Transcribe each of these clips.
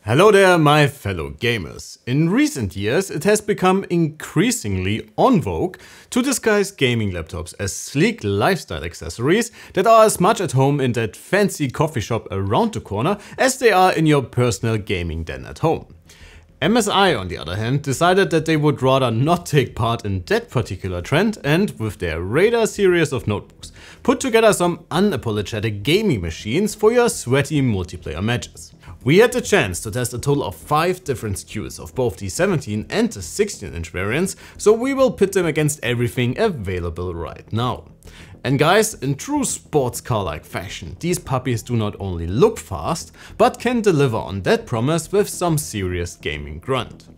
Hello there, my fellow gamers. In recent years, it has become increasingly en vogue to disguise gaming laptops as sleek lifestyle accessories that are as much at home in that fancy coffee shop around the corner as they are in your personal gaming den at home. MSI, on the other hand, decided that they would rather not take part in that particular trend and, with their Raider series of notebooks, put together some unapologetic gaming machines for your sweaty multiplayer matches. We had the chance to test a total of 5 different SKUs of both the 17 and the 16-inch variants, so we will pit them against everything available right now. And guys, in true sports car-like fashion, these puppies do not only look fast, but can deliver on that promise with some serious gaming grunt.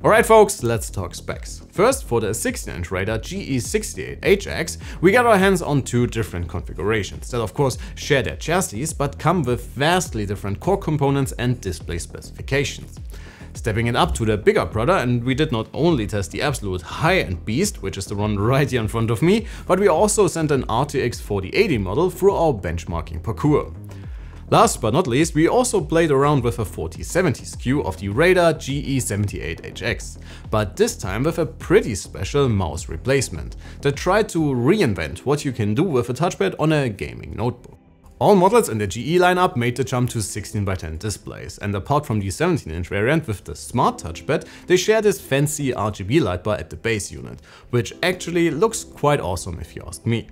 Alright folks, let's talk specs. First, for the 16-inch Raider GE68 HX, we got our hands on 2 different configurations that of course share their chassis, but come with vastly different core components and display specifications. Stepping it up to the bigger brother, and we did not only test the absolute high-end beast, which is the one right here in front of me, but we also sent an RTX 4080 model through our benchmarking parcours. Last but not least, we also played around with a 4070 SKU of the Raider GE78 HX, but this time with a pretty special mouse replacement that tried to reinvent what you can do with a touchpad on a gaming notebook. All models in the GE lineup made the jump to 16:10 displays, and apart from the 17-inch variant with the smart touchpad, they share this fancy RGB light bar at the base unit, which actually looks quite awesome if you ask me.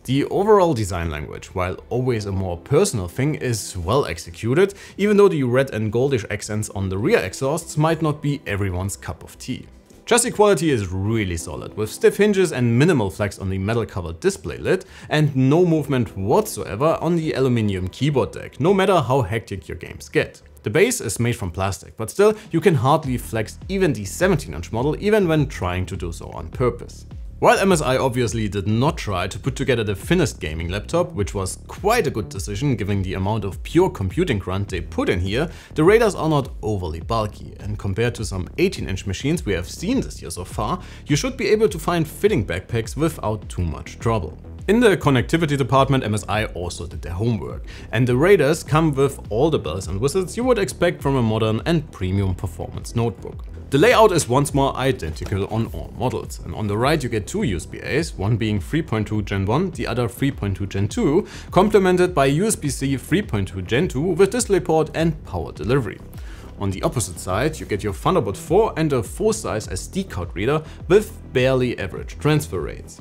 The overall design language, while always a more personal thing, is well executed, even though the red and goldish accents on the rear exhausts might not be everyone's cup of tea. Chassis quality is really solid, with stiff hinges and minimal flex on the metal covered display lid, and no movement whatsoever on the aluminium keyboard deck, no matter how hectic your games get. The base is made from plastic, but still you can hardly flex even the 17-inch model, even when trying to do so on purpose. While MSI obviously did not try to put together the thinnest gaming laptop, which was quite a good decision given the amount of pure computing grunt they put in here, the Raiders are not overly bulky, and compared to some 18-inch machines we have seen this year so far, you should be able to find fitting backpacks without too much trouble. In the connectivity department, MSI also did their homework, and the Raiders come with all the bells and whistles you would expect from a modern and premium performance notebook. The layout is once more identical on all models, and on the right you get 2 USB-As, one being 3.2 Gen 1, the other 3.2 Gen 2, complemented by USB-C 3.2 Gen 2 with DisplayPort and power delivery. On the opposite side you get your Thunderbolt 4 and a full-size SD card reader with barely average transfer rates.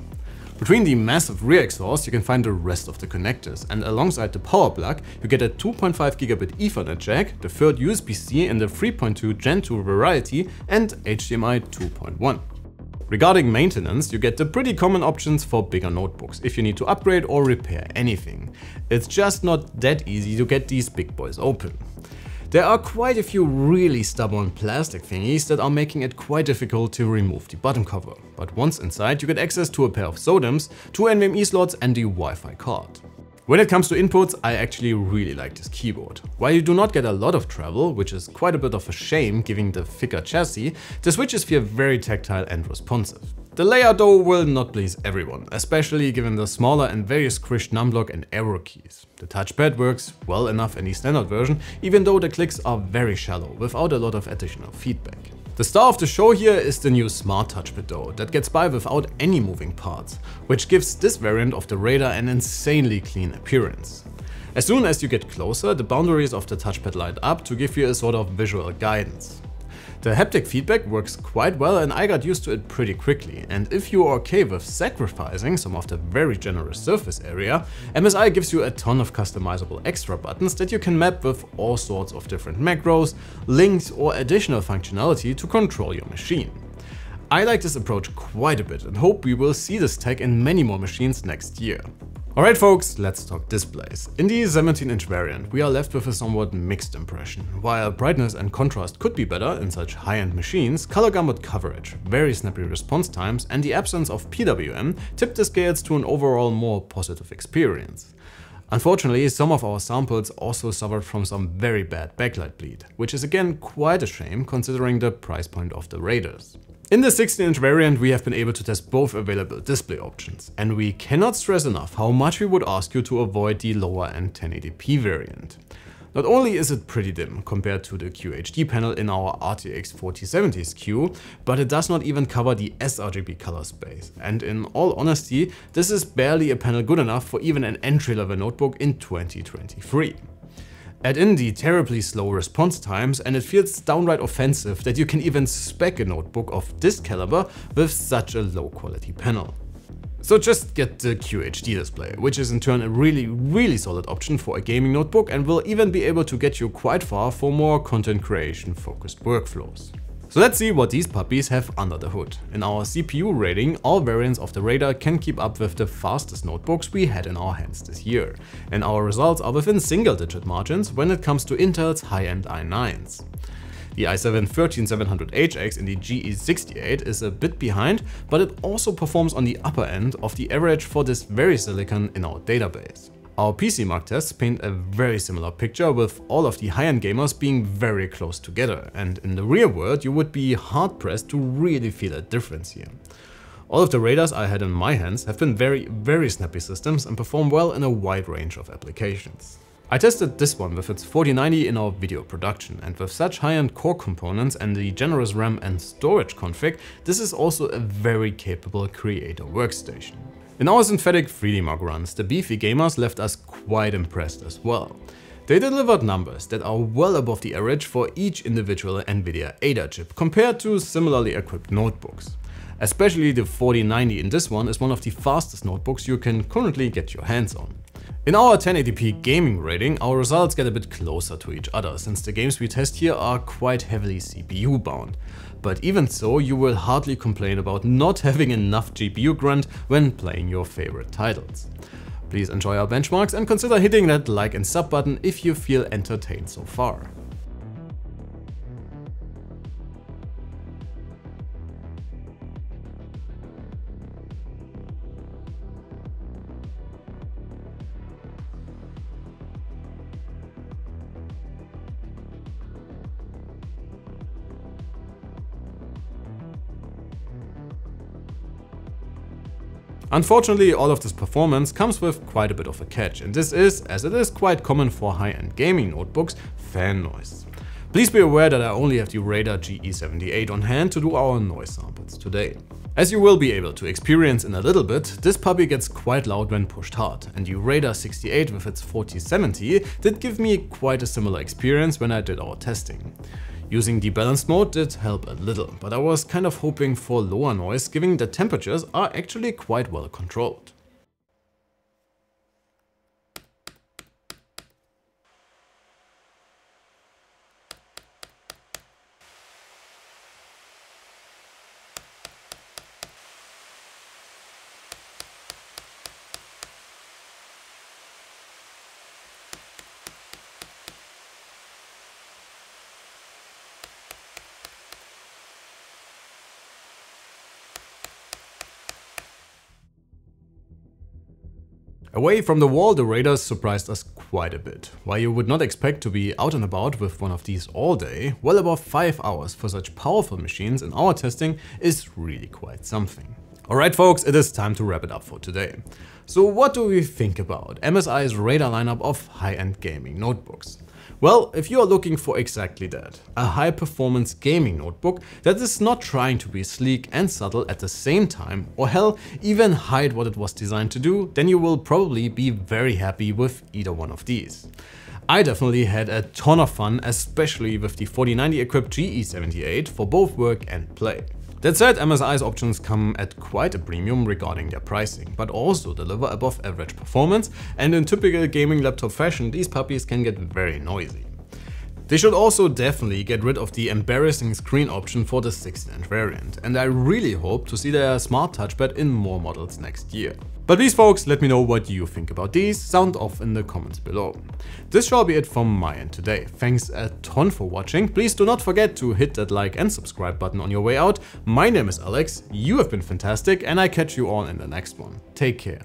Between the massive rear exhaust you can find the rest of the connectors, and alongside the power plug you get a 2.5 gigabit Ethernet jack, the third USB-C in the 3.2 Gen 2 variety, and HDMI 2.1. Regarding maintenance, you get the pretty common options for bigger notebooks if you need to upgrade or repair anything. It's just not that easy to get these big boys open. There are quite a few really stubborn plastic thingies that are making it quite difficult to remove the bottom cover, but once inside you get access to a pair of SODIMMs, 2 NVMe slots and the Wi-Fi card. When it comes to inputs, I actually really like this keyboard. While you do not get a lot of travel, which is quite a bit of a shame given the thicker chassis, the switches feel very tactile and responsive. The layout though will not please everyone, especially given the smaller and very squished numblock and arrow keys. The touchpad works well enough in the standard version, even though the clicks are very shallow without a lot of additional feedback. The star of the show here is the new smart touchpad though, that gets by without any moving parts, which gives this variant of the Raider an insanely clean appearance. As soon as you get closer, the boundaries of the touchpad light up to give you a sort of visual guidance. The haptic feedback works quite well, and I got used to it pretty quickly, and if you are okay with sacrificing some of the very generous surface area, MSI gives you a ton of customizable extra buttons that you can map with all sorts of different macros, links or additional functionality to control your machine. I like this approach quite a bit and hope we will see this tech in many more machines next year. Alright folks, let's talk displays. In the 17-inch variant we are left with a somewhat mixed impression. While brightness and contrast could be better in such high-end machines, color gamut coverage, very snappy response times and the absence of PWM tip the scales to an overall more positive experience. Unfortunately, some of our samples also suffered from some very bad backlight bleed, which is again quite a shame considering the price point of the Raiders. In the 16-inch variant, we have been able to test both available display options, and we cannot stress enough how much we would ask you to avoid the lower end 1080p variant. Not only is it pretty dim compared to the QHD panel in our RTX 4070 SKU, but it does not even cover the sRGB color space. And in all honesty, this is barely a panel good enough for even an entry-level notebook in 2023. Add in the terribly slow response times and it feels downright offensive that you can even spec a notebook of this caliber with such a low quality panel. So just get the QHD display, which is in turn a really solid option for a gaming notebook and will even be able to get you quite far for more content creation focused workflows. So let's see what these puppies have under the hood. In our CPU rating, all variants of the Raider can keep up with the fastest notebooks we had in our hands this year, and our results are within single-digit margins when it comes to Intel's high-end i9s. The i7-13700 HX in the GE68 is a bit behind, but it also performs on the upper end of the average for this very silicon in our database. Our PC mark tests paint a very similar picture, with all of the high-end gamers being very close together, and in the real world you would be hard-pressed to really feel a difference here. All of the Raiders I had in my hands have been very snappy systems and perform well in a wide range of applications. I tested this one with its 4090 in our video production, and with such high-end core components and the generous RAM and storage config, this is also a very capable creator workstation. In our synthetic 3D Mark runs, the beefy gamers left us quite impressed as well. They delivered numbers that are well above the average for each individual Nvidia Ada chip compared to similarly equipped notebooks. Especially the 4090 in this one is one of the fastest notebooks you can currently get your hands on. In our 1080p gaming rating, our results get a bit closer to each other, since the games we test here are quite heavily CPU bound. But even so, you will hardly complain about not having enough GPU grunt when playing your favorite titles. Please enjoy our benchmarks and consider hitting that like and sub button if you feel entertained so far. Unfortunately, all of this performance comes with quite a bit of a catch, and this is, as it is quite common for high-end gaming notebooks, fan noise. Please be aware that I only have the Raider GE78 on hand to do our noise samples today. As you will be able to experience in a little bit, this puppy gets quite loud when pushed hard, and the Raider 68 with its 4070 did give me quite a similar experience when I did our testing. Using the balanced mode did help a little, but I was kind of hoping for lower noise, given that temperatures are actually quite well controlled. Away from the wall, the Raiders surprised us quite a bit. While you would not expect to be out and about with one of these all day, well above 5 hours for such powerful machines in our testing is really quite something. Alright folks, it is time to wrap it up for today. So what do we think about MSI's Raider lineup of high-end gaming notebooks? Well, if you are looking for exactly that, a high-performance gaming notebook that is not trying to be sleek and subtle at the same time, or hell, even hide what it was designed to do, then you will probably be very happy with either one of these. I definitely had a ton of fun, especially with the 4090 equipped GE78 for both work and play. That said, MSI's options come at quite a premium regarding their pricing, but also deliver above average performance, and in typical gaming laptop fashion, these puppies can get very noisy. They should also definitely get rid of the embarrassing screen option for the 16-inch variant, and I really hope to see their smart touchpad in more models next year. But please folks, let me know what you think about these, sound off in the comments below. This shall be it from my end today. Thanks a ton for watching, please do not forget to hit that like and subscribe button on your way out. My name is Alex, you have been fantastic, and I catch you all in the next one. Take care.